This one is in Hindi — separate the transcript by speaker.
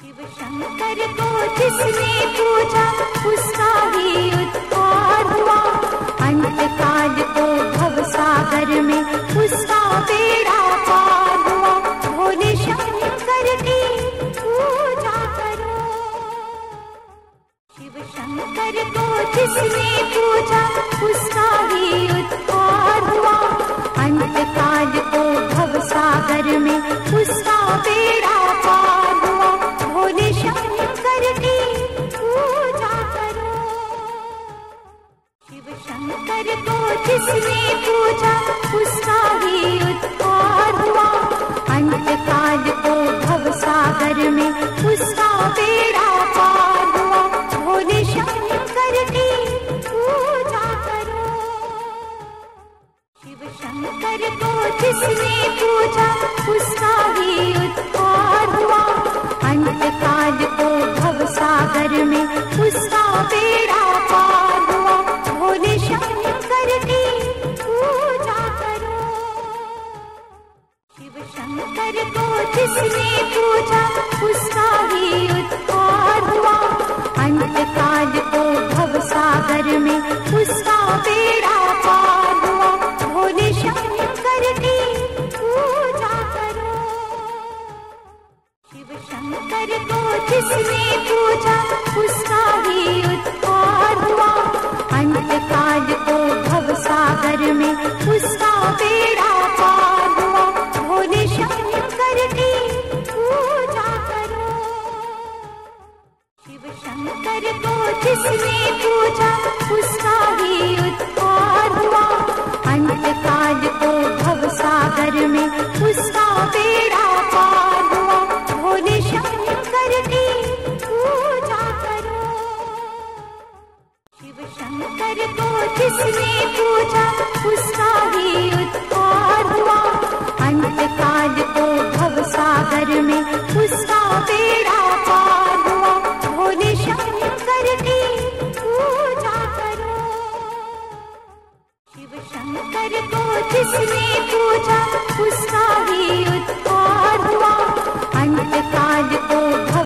Speaker 1: शिव शंकर को जिसने पूजा उसका ही उद्धार हुआ। अंत काल को भव सागर में उसका बेड़ा पार हुआ। भोले शंकर की पूजा करो। शिव शंकर को जिसने पूजा उसका ही उद्धार हुआ। अंत काल को भव सागर में उसका बेड़ा पार हुआ। भोले शंकर की पूजा करो। शिव शंकर को जिसने पूजा उसका ही उद्धार हुआ। अंत काल को भव सागर में उसका बेड़ा पार हुआ। भोले शंकर की पूजा करो। शिव शंकर को जिसने पूजा उसका ही उद्धार हुआ। अंत काल को भव सागर में उसका बेड़ा पार हुआ। भोले शंकर की पूजा करो। शिव शंकर को जिसने पूजा उसका ही उद्धार हुआ। अंत काल को भव सागर में उसका बेड़ा पार हुआ। भोले शंकर की पूजा करो। शिव शंकर को जिसने पूजा उसका ही उद्धार हुआ। अंत काल को भव सागर में उसका बेड़ा पार हुआ। भोले शंकर की पूजा करो। शिव शंकर को जिसने पूजा उसका ही उद्धार हुआ। अंत काल को भव सागर में उसका बेड़ा पार हुआ। भोले शंकर की पूजा करो। शिव शंकर को जिसने पूजा उसका ही उद्धार हुआ। अंत काल को भव सागर में उसका बेड़ा पार हुआ। भोले शंकर की पूजा करो। शिव शंकर को जिसने पूजा उसका ही